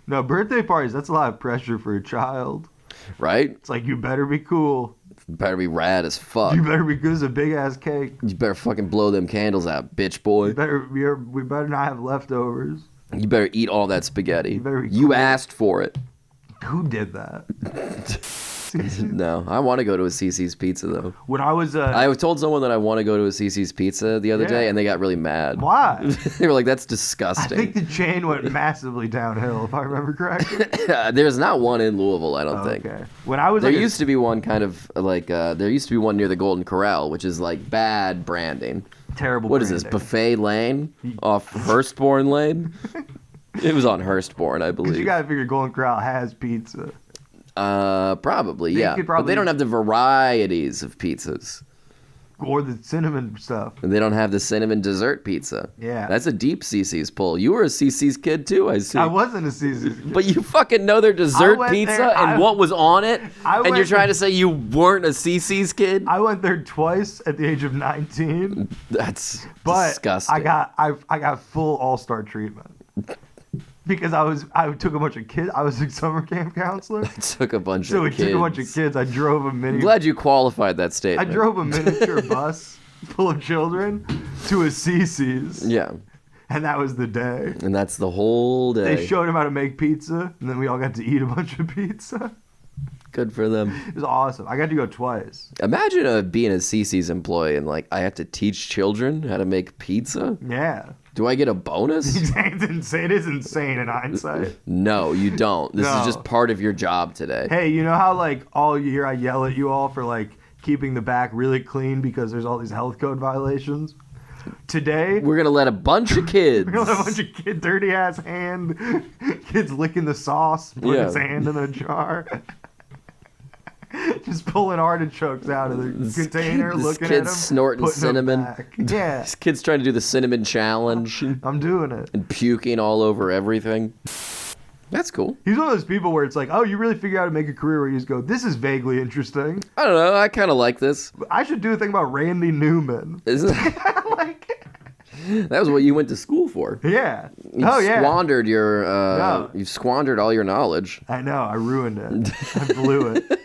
No, birthday parties, that's a lot of pressure for a child. Right? It's like, you better be cool. Better be rad as fuck. You better be good as a big-ass cake. You better fucking blow them candles out, bitch boy. We better not have leftovers. You better eat all that spaghetti. better be You cool. asked for it. Who did that? No, I want to go to a CC's Pizza though. When I was... I told someone that I want to go to a CC's Pizza the other day, Yeah. and they got really mad. Why? They were like, "That's I disgusting." think the chain went massively downhill, if I remember correctly. There's not one in Louisville, I don't think. Okay. When I was There like used to be one kind of like there used to be one near the Golden Corral, which is like bad branding. terrible What is this, branding. Buffet Lane off Hurstbourne Lane? It was on Hurstbourne, I 'Cause believe. you gotta figure Golden Corral has pizza. Probably, They yeah. could But they probably- don't have the varieties of pizzas. Or the cinnamon stuff. And they don't have the cinnamon dessert pizza. Yeah. That's a deep CC's pull. You were a CC's kid too, I see. I wasn't a season. But you fucking know their dessert went pizza there- and what was on it? I And you're went- trying to say you weren't a CC's kid? I went there twice at the age of 19, That's but disgusting. I got full all-star treatment. Because I took a bunch of kids. I was a summer camp counselor. took a bunch So of it kids. took a bunch of kids. I drove a I'm mini. glad you qualified that I statement. drove a miniature bus full of children to a CC's, Yeah. and that was the day. And that's the whole day. They showed him how to make pizza, and then we all got to eat a bunch of pizza. Good for them. It was awesome. I got to go twice. Imagine being a CC's employee and like I have to teach children how to make pizza. Yeah. Do I get a bonus? It's insane. It is insane in hindsight. No, you don't. This No. is just part of your job today. Hey, you know how like all year I yell at you all for like keeping the back really clean because there's all these health code violations? Today, We're gonna let a bunch of kids. we're gonna let a bunch of dirty ass kids licking the sauce, putting Yeah. his hand in a jar. Just pulling artichokes out of the This container, this looking kid's at them, snorting putting 'em cinnamon. back. Yeah, This kid's trying to do the cinnamon challenge I'm doing it. and puking all over everything. That's cool. He's one of those people where it's like, oh, you really figure out how to make a career where you just go, this is vaguely interesting. I don't know. I kind of like this. I should do a thing about Randy Newman. Isn't Like, that was what you went to school for? yeah. You Oh, yeah. squandered your. No. You squandered all your knowledge. I know. I ruined it. I blew it.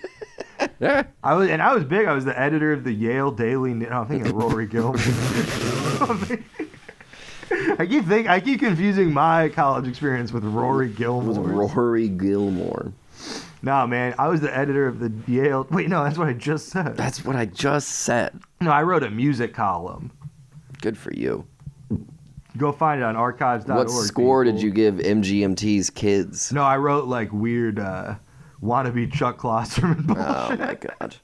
Yeah. I was big. I was the editor of the Yale Daily. No, I'm thinking of Rory Gilmore. I keep confusing my college experience with Rory Gilmore. Rory Gilmore. No, man, I was the editor of the Yale. Wait, no, that's what I just said. That's what I just said. No, I wrote a music column. Good for you. Go find it on archives.org. What score did you give MGMT's Kids? No, I wrote like weird wannabe Chuck Klosterman bullshit. Oh my god.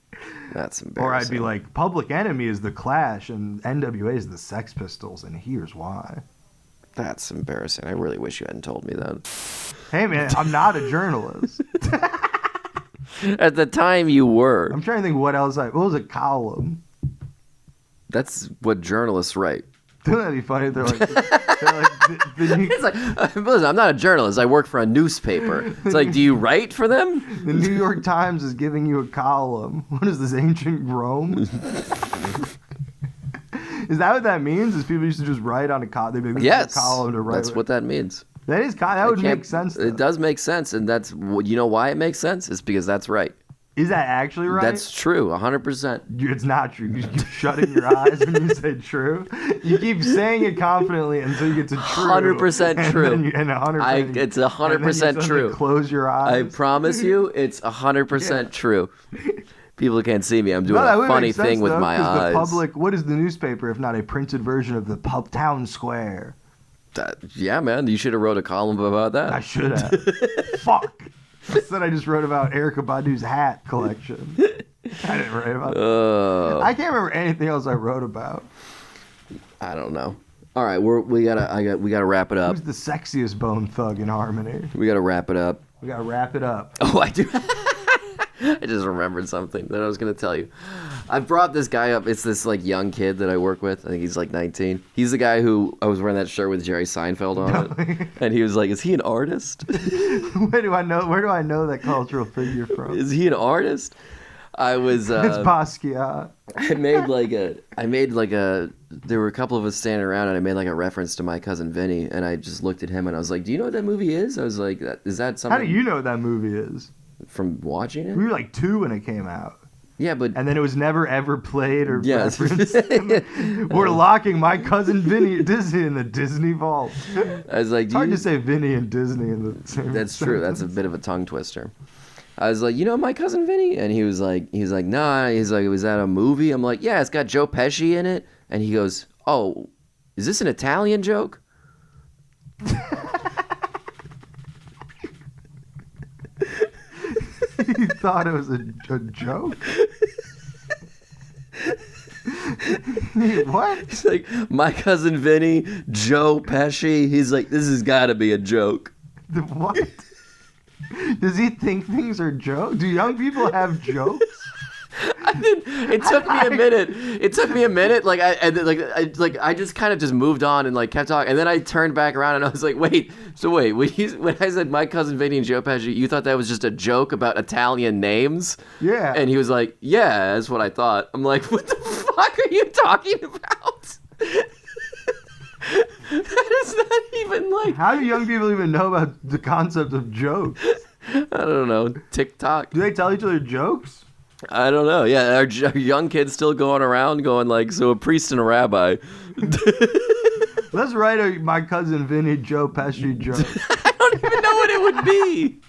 That's embarrassing. Or I'd be like, Public Enemy is the Clash and NWA is the Sex Pistols, and here's why. That's embarrassing. I really wish you hadn't told me that. Hey man, I'm not a journalist. At the time you were. I'm trying to think what else what was a column? That's what journalists write. Wouldn't that be funny? They're like It's like, listen, I'm not a journalist. I work for a newspaper. It's like, do you write for them? The New York Times is giving you a column. What is this, ancient Rome? Is that what that means? Is people used to just write on a column? They'd be like, Yes, a column to write. that's what that means. That would make sense. Though. It does make sense, and that's, you know why it makes sense? It's because that's right. Is that actually right? That's true, 100%. It's not true. You keep shutting your eyes when you say true. You keep saying it confidently until you get to true. 100% true. And 100%. It's 100% true. Close your eyes. I promise you, it's 100% true. People can't see me. I'm doing a funny thing with my eyes. The public, what is the newspaper if not a printed version of the town square? Yeah, man. You should have wrote a column about that. I should have. Fuck. Instead, I just wrote about Erykah Badu's hat collection. I didn't write about it. I can't remember anything else I wrote about. I don't know. All right, we gotta wrap it up. Who's the sexiest Bone Thug in Harmony? We gotta wrap it up. We gotta wrap it up. Oh, I do. I just remembered something that I was gonna tell you. I brought this guy up. It's this like young kid that I work with. I think he's like 19. He's the guy who I was wearing that shirt with Jerry Seinfeld on it, and he was like, "Is he an artist?" Where do I know that cultural figure from? Is he an artist? I was. It's Basquiat. I made like a. There were a couple of us standing around, and I made like a reference to My Cousin Vinny, and I just looked at him, and I was like, "Do you know what that movie is?" I was like, "Is that something?" How do you know what that movie is? From watching it? We were like 2 when it came out. Yeah, but... And then it was never, ever played or referenced. We're locking My Cousin Vinny Disney in the Disney vault. I was like... It's hard to say Vinny and Disney in the same That's sentence. true. That's a bit of a tongue twister. I was like, you know My Cousin Vinny? And he was like, nah. He's like, was that a movie? I'm like, yeah, it's got Joe Pesci in it. And he goes, oh, is this an Italian joke? He thought it was a joke? What? He's like, My Cousin Vinny, Joe Pesci. He's like, this has got to be a joke. What? Does he think things are jokes? Do young people have jokes? It took me a minute. It took me a minute. Like I just kind of just moved on and like kept talking. And then I turned back around and I was like, wait. When I said My Cousin Vinny and Joe Pesci, you thought that was just a joke about Italian names? Yeah. And he was like, yeah, that's what I thought. I'm like, what the fuck are you talking about? That is not even like. How do young people even know about the concept of jokes? I don't know. TikTok. Do they tell each other jokes? I don't know. Yeah, are young kids still going around going like, so a priest and a rabbi? Let's write a My Cousin Vinny Joe Pesci joke. I don't even know what it would be.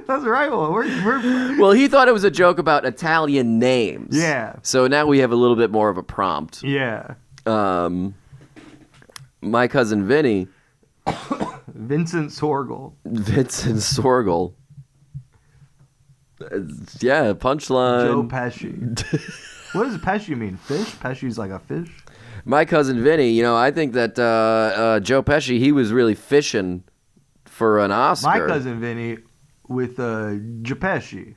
Let's write one. Well, he thought it was a joke about Italian names. Yeah. So now we have a little bit more of a prompt. Yeah. My Cousin Vinny. Vincent Sorgel. Vincent Sorgel. Yeah, punchline. Joe Pesci. What does Pesci mean? Fish? Pesci's like a fish? My Cousin Vinny, you know, I think that Joe Pesci, he was really fishing for an Oscar. My Cousin Vinny with Pesci.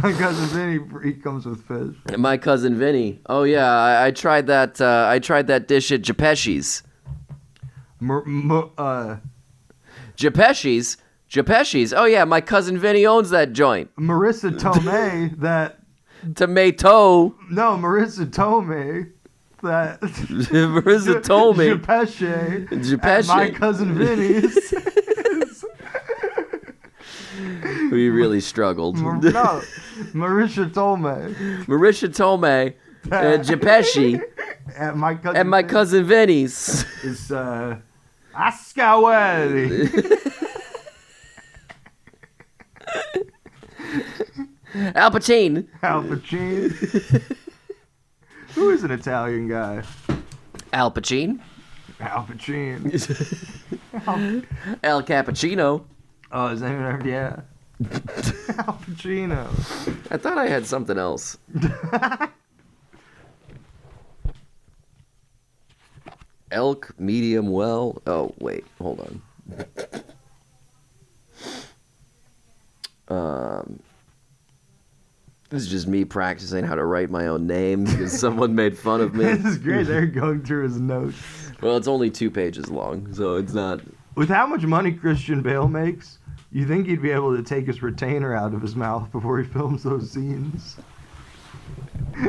My Cousin Vinny, he comes with fish. My Cousin Vinny. Oh yeah, I tried that. I tried that dish at Japesci's. Japesci's. Oh yeah, my Cousin Vinny owns that joint. Marissa Tomei, that. Tomato. No, Marissa Tomei. That. Marissa Tomei. Japesci. My Cousin Vinny's. We really struggled. No, Marisha Tomei. Marisha Tomei and Japesci and my cousin Vinny's. Is Ascawelli. Al Pacino. Al Pacino. Who is an Italian guy? Al Pacino. Al Pacino. El Cappuccino. Oh, his name? Yeah. Al Pacino. I thought I had something else. Elk, medium well. Oh, wait. Hold on. This is just me practicing how to write my own name because someone made fun of me. This is great. They're going through his notes. Well, it's only 2 pages long, so it's not... With how much money Christian Bale makes, you think he'd be able to take his retainer out of his mouth before he films those scenes?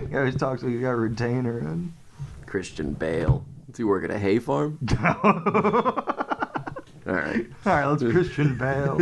He always talks like he got a retainer in. Christian Bale. Does he work at a hay farm? All right. All right, let's Christian Bale.